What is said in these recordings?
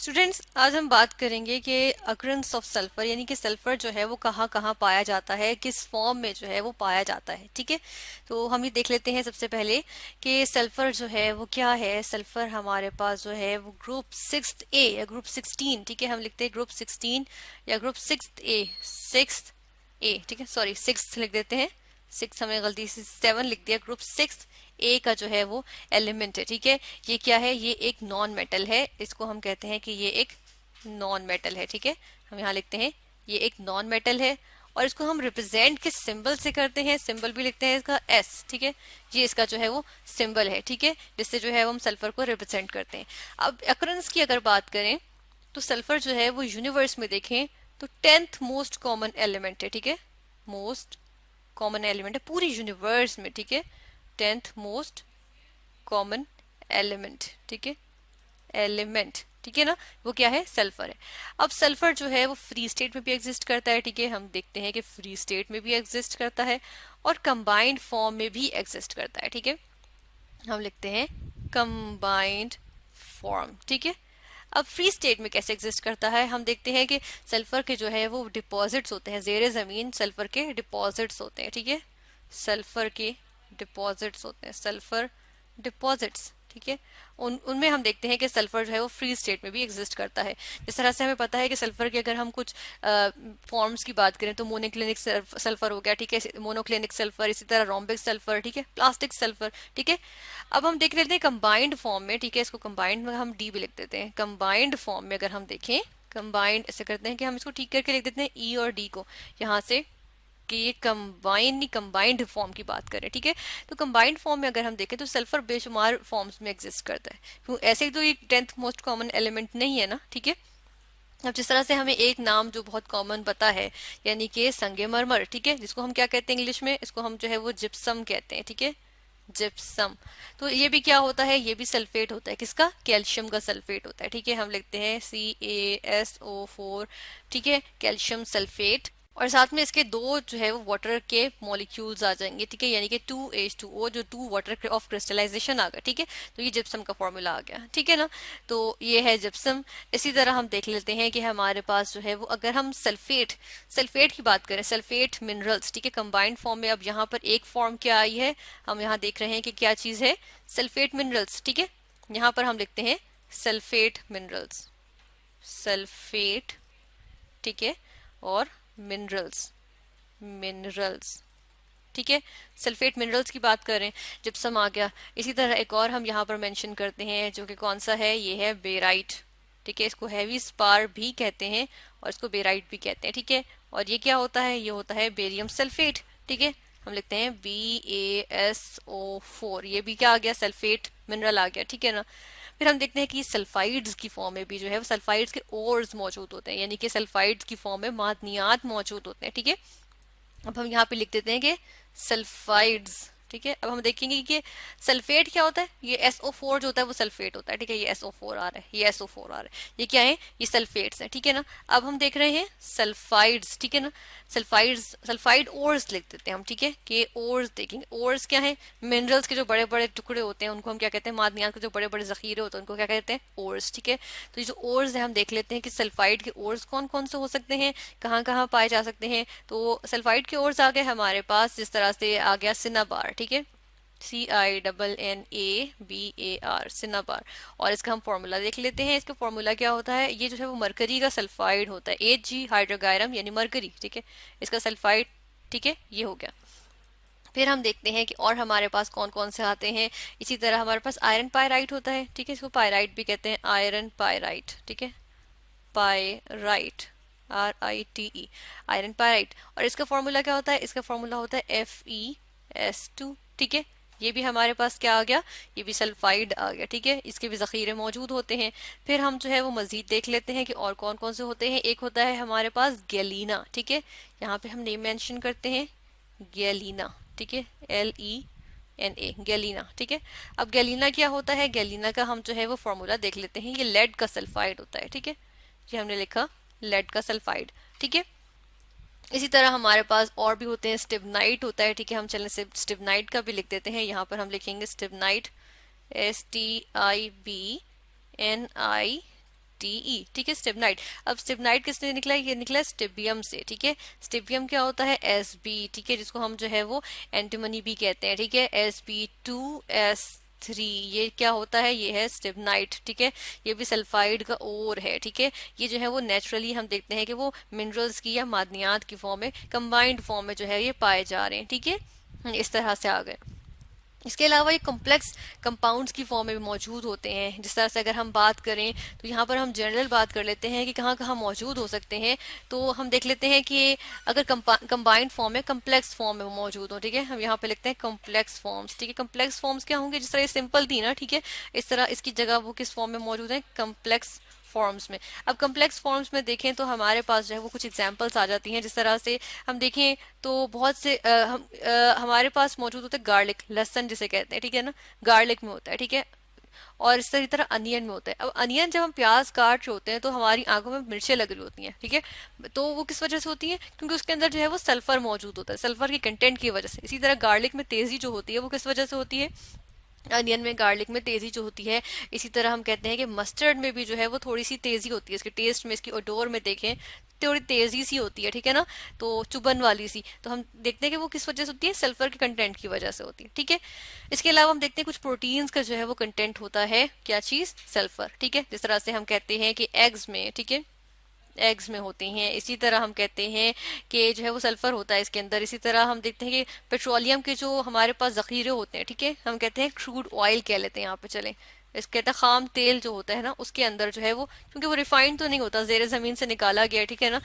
Students, आज हम बात करेंगे कि अकरेंस ऑफ सल्फर यानी कि सल्फर जो है वो कहाँ कहाँ पाया जाता है, किस फॉर्म में जो है वो पाया जाता है। ठीक है, तो हम ये देख लेते हैं सबसे पहले कि सल्फर जो है वो क्या है। सल्फर हमारे पास जो है वो ग्रुप 6A या ग्रुप 16, ठीक है, हम लिखते हैं ग्रुप 16 या ग्रुप 6A। ठीक है, सॉरी 6 लिख देते हैं, 6 हमें गलती से 7 लिख दिया। ग्रुप 6A का जो है वो एलिमेंट है। ठीक है, ये क्या है, ये एक नॉन मेटल है, इसको हम कहते हैं कि ये एक नॉन मेटल है। ठीक है, हम यहाँ लिखते हैं ये एक नॉन मेटल है और इसको हम रिप्रेजेंट किस सिंबल से करते हैं, सिंबल भी लिखते हैं इसका S। ठीक है, ये इसका जो है वो सिंबल है। ठीक है, जिससे जो है वो हम सल्फर को रिप्रेजेंट करते हैं। अब अकरेंस की अगर बात करें तो सल्फर जो है वो यूनिवर्स में देखें तो 10th मोस्ट कॉमन एलिमेंट है। ठीक है, मोस्ट कॉमन एलिमेंट है पूरी यूनिवर्स में। ठीक है, 10th मोस्ट कॉमन एलिमेंट। ठीक है, एलिमेंट, ठीक है ना, वो क्या है, सल्फर है। अब सल्फर जो है वो फ्री स्टेट में भी एग्जिस्ट करता है। ठीक है, हम देखते हैं कि फ्री स्टेट में भी एग्जिस्ट करता है और कंबाइंड फॉर्म में भी एग्जिस्ट करता है। ठीक है, हम लिखते हैं कंबाइंड फॉर्म। ठीक है, अब फ्री स्टेट में कैसे एग्जिस्ट करता है, हम देखते हैं कि सल्फर के जो है वो डिपॉजिट्स होते हैं, जेर जमीन सल्फर के डिपॉजिट्स होते हैं। ठीक है, सल्फर के डिपॉजिट्स होते हैं, सल्फर डिपॉजिट्स। ठीक है, उनमें हम देखते हैं कि सल्फर जो है वो फ्री स्टेट में भी एग्जिस्ट करता है। जिस तरह से हमें पता है कि सल्फर के अगर हम कुछ फॉर्म्स की बात करें तो मोनोक्लिनिक सल्फर हो गया। ठीक है, मोनोक्लिनिक सल्फर, इसी तरह रोम्बिक सल्फर, ठीक है, प्लास्टिक सल्फर। ठीक है, अब हम देख लेते हैं कंबाइंड फॉर्म में। ठीक है, इसको कंबाइंड में हम डी भी लिख देते हैं। कंबाइंड फॉर्म में अगर हम देखें, कंबाइंड ऐसे करते हैं कि हम इसको ठीक करके लिख देते हैं ई और डी को यहाँ से, कि ये कंबाइंड फॉर्म की बात करें। ठीक है, तो कंबाइंड फॉर्म में अगर हम देखें तो सल्फर बेशुमार फॉर्म्स में एग्जिस्ट करता है, क्यों, ऐसे ही तो ये 10th मोस्ट कॉमन एलिमेंट नहीं है ना। ठीक है, अब जिस तरह से हमें एक नाम जो बहुत कॉमन पता है, यानी कि संगमरमर, ठीक है, जिसको हम क्या कहते हैं इंग्लिश में, इसको हम जो है वो जिप्सम कहते हैं। ठीक है, जिप्सम, तो ये भी क्या होता है, ये भी सल्फेट होता है, किसका, कैल्शियम का सल्फेट होता है। ठीक है, हम लिखते हैं CaSO4। ठीक है, कैल्शियम सल्फेट, और साथ में इसके दो जो है वो वाटर के मॉलिक्यूल्स आ जाएंगे। ठीक है, यानी कि 2H2O, जो 2 वाटर ऑफ क्रिस्टलाइजेशन आ गया। ठीक है, तो ये जिप्सम का फॉर्मूला आ गया। ठीक है ना, तो ये है जिप्सम। इसी तरह हम देख लेते हैं कि हमारे पास जो है वो, अगर हम सल्फेट सल्फेट की बात करें, सल्फेट मिनरल्स, ठीक है, कंबाइंड फॉर्म में। अब यहाँ पर एक फॉर्म क्या आई है, हम यहाँ देख रहे हैं कि क्या चीज है, सल्फेट मिनरल्स। ठीक है, यहाँ पर हम लिखते हैं सल्फेट मिनरल्स, सल्फेट, ठीक है, और मिनरल्स, मिनरल्स। ठीक है, सल्फेट मिनरल्स की बात करें, जिप्सम आ गया। इसी तरह एक और हम यहाँ पर मेंशन करते हैं, जो कि कौन सा है, ये है बेराइट। ठीक है, इसको हैवी स्पार भी कहते हैं और इसको बेराइट भी कहते हैं। ठीक है, और ये क्या होता है, ये होता है बेरियम सल्फेट। ठीक है, हम लिखते हैं BaSO4, ये भी क्या आ गया, सल्फेट मिनरल आ गया। ठीक है ना, फिर हम देखते हैं कि सल्फाइड्स की फॉर्म में भी जो है वो सल्फाइड्स के ओर्स मौजूद होते हैं, यानी कि सल्फाइड्स की फॉर्म में मादनियात मौजूद होते हैं। ठीक है, अब हम यहाँ पे लिख देते हैं कि सल्फाइड्स। ठीक है, अब हम देखेंगे कि सल्फेट क्या होता है, ये SO4 जो होता है वो सल्फेट होता है। ठीक है, ये SO4 आ रहा है, ये SO4 आ रहा है, ये क्या है, ये सल्फेट्स है। ठीक है ना, अब हम देख रहे हैं सल्फाइड्स। ठीक है ना, सल्फाइड्स, सल्फाइड ओर्स लिख देते हैं हम। ठीक है, कि ओर्स देखेंगे, ओर्स क्या है, मिनरल्स के जो बड़े बड़े टुकड़े होते हैं उनको हम क्या कहते हैं, मादनियात के जो बड़े बड़े जखीरे होते हैं उनको क्या कहते हैं, ओर्स। ठीक है, तो ये जो ओर्स है हम देख लेते हैं कि सल्फाइड के ओर्स कौन कौन से हो सकते हैं, कहाँ कहाँ पाए जा सकते हैं। तो सल्फाइड के ओर्स आ गए हमारे पास, जिस तरह से आ गया सिनाबार। ठीक है, CINNABAR, सिनाबार। और इसका हम फॉर्मूला देख लेते हैं, इसका फॉर्मूला क्या होता है, ये जो है वो मरकरी का सल्फाइड होता है, Hg हाइड्रोगायरम यानी मरकरी। ठीक है, इसका सल्फाइड। ठीक है, ये हो गया। फिर हम देखते हैं कि और हमारे पास कौन कौन से आते हैं। इसी तरह हमारे पास आयरन पायराइट होता है। ठीक है, इसको पायराइट भी कहते हैं, आयरन पायराइट। ठीक है, पायराइट, RITE, आयरन पायराइट। और इसका फॉर्मूला क्या होता है, इसका फॉर्मूला होता है FeS2। ठीक है, ये भी हमारे पास क्या आ गया, ये भी सल्फाइड आ गया। ठीक है, इसके भी जखीरे मौजूद होते हैं। फिर हम जो है वो मजीद देख लेते हैं कि और कौन कौन से होते हैं। एक होता है हमारे पास गैलीना। ठीक है, यहाँ पे हम नेम मेंशन करते हैं, गैलीना। ठीक है, LENA, गैलीना। ठीक है, अब गैलीना क्या होता है, गैलीना का हम जो है वो फॉर्मूला देख लेते हैं। ये लेड का सल्फाइड होता है। ठीक है, ये हमने लिखा लेड का सल्फाइड। ठीक है, इसी तरह हमारे पास और भी होते हैं, स्टिबनाइट होता है। ठीक है, हम चलें से स्टिबनाइट का भी लिख देते हैं। यहाँ पर हम लिखेंगे स्टिबनाइट, STIBNITE। ठीक है, स्टिबनाइट। अब स्टिबनाइट किसने निकला है? ये निकला है स्टिबियम से, ठीक है। स्टिबियम क्या होता है? Sb, ठीक है, जिसको हम जो है वो एंटीमनी भी कहते हैं, ठीक है, Sb2S3, ये क्या होता है? ये है स्टिबनाइट, ठीक है। ये भी सल्फाइड का ओर है, ठीक है। ये जो है वो नेचुरली हम देखते हैं कि वो मिनरल्स की या मादनियात की फॉर्म में, कंबाइंड फॉर्म में जो है ये पाए जा रहे हैं, ठीक है। इस तरह से आ गए। इसके अलावा ये कॉम्प्लेक्स कंपाउंड्स की फॉर्म में भी मौजूद होते हैं। जिस तरह से अगर हम बात करें तो यहाँ पर हम जनरल बात कर लेते हैं कि कहाँ कहाँ मौजूद हो सकते हैं। तो हम देख लेते हैं कि अगर कंबाइंड फॉर्म में, कम्प्लेक्स फॉर्म में मौजूद हो, ठीक है। हम यहाँ पे लिखते हैं कॉम्प्लेक्स फॉर्म्स, ठीक है। कम्प्लेक्स फॉर्म्स क्या होंगे? जिस तरह ये सिंपल थी ना, ठीक है, इस तरह इसकी जगह वो किस फॉर्म में मौजूद है? कम्प्लेक्स फॉर्म्स में। अब कम्प्लेक्स फॉर्म्स में देखें तो हमारे पास जो है वो कुछ एग्जांपल्स आ जाती हैं। जिस तरह से हम देखें तो बहुत से हमारे पास मौजूद होते हैं गार्लिक, लहसुन जिसे कहते हैं, ठीक है ना, गार्लिक में होता है, ठीक है। और इस तरह अनियन में होता है। अब अनियन जब हम प्याज काट रहे होते हैं तो हमारी आंखों में मिर्चें लग रही होती हैं, ठीक है। तो वो किस वजह से होती है? क्योंकि उसके अंदर जो है वो सल्फर मौजूद होता है, सल्फर की कंटेंट की वजह से। इसी तरह गार्लिक में तेजी जो होती है वो किस वजह से होती है? अनियन में, गार्लिक में तेजी जो होती है। इसी तरह हम कहते हैं कि मस्टर्ड में भी जो है वो थोड़ी सी तेजी होती है, इसके टेस्ट में, इसकी ओडोर में देखें थोड़ी तेजी सी होती है, ठीक है ना, तो चुभन वाली सी। तो हम देखते हैं कि वो किस वजह से होती है? सल्फर के कंटेंट की वजह से होती है, ठीक है। इसके अलावा हम देखते हैं कुछ प्रोटीन्स का जो है वो कंटेंट होता है, क्या चीज? सल्फर, ठीक है। जिस तरह से हम कहते हैं कि एग्स में, ठीक है, एग्स में होते हैं। इसी तरह हम कहते हैं कि जो है वो सल्फर होता है इसके अंदर। इसी तरह हम देखते हैं कि पेट्रोलियम के जो हमारे पास जखीरे होते हैं, ठीक है, हम कहते हैं क्रूड ऑयल कह लेते हैं यहाँ पे, चले इस कहते हैं खाम तेल जो होता है ना, उसके अंदर जो है वो, क्योंकि वो रिफाइंड तो नहीं होता, जेर जमीन से निकाला गया, ठीक है ना,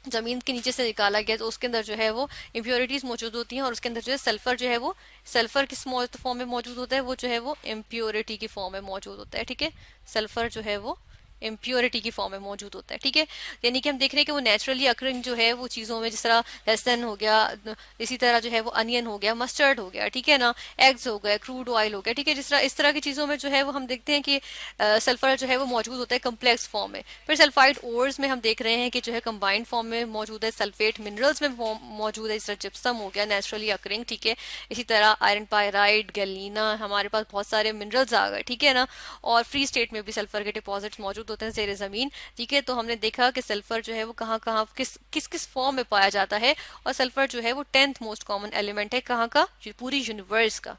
जमीन के नीचे से निकाला गया, तो उसके अंदर जो है वो इम्प्योरिटीज मौजूद होती हैं। और उसके अंदर जो है सल्फर जो है वो, सल्फर किस फॉर्म में मौजूद होता है? वो जो है वो इम्प्योरिटी की फॉर्म में मौजूद होता है, ठीक है। सल्फर जो है वो इम्प्योरिटी की फॉर्म में मौजूद होता है, ठीक है। यानी कि हम देख रहे हैं कि वो नेचुरली अकरिंग जो है वो चीज़ों में, जिस तरह लहसन हो गया, इसी तरह जो है वो अनियन हो गया, मस्टर्ड हो गया, ठीक है ना, एग्स हो गया, क्रूड ऑयल हो गया, ठीक है। जिस तरह इस तरह की चीज़ों में जो है वो हम देखते हैं कि सल्फर जो है वो मौजूद होता है कम्प्लेक्स फॉर्म में। फिर सल्फाइड ओर्स में हम देख रहे हैं कि जो है कंबाइंड फॉर्म में मौजूद है। सल्फेट मिनरल्स में मौजूद है, जिस तरह जिप्सम हो गया, नेचुरली अकरिंग, ठीक है। इसी तरह आयरन पायराइड, गैलीना, हमारे पास बहुत सारे मिनरल्स आ गए, ठीक है ना। और फ्री स्टेट में भी सल्फर के डिपॉजिट्स मौजूद होते हैं जेर जमीन, ठीक है। तो हमने देखा कि सल्फर जो है वो कहाँ कहाँ किस किस किस फॉर्म में पाया जाता है। और सल्फर जो है वो 10th मोस्ट कॉमन एलिमेंट है, कहाँ का? पूरी यूनिवर्स का,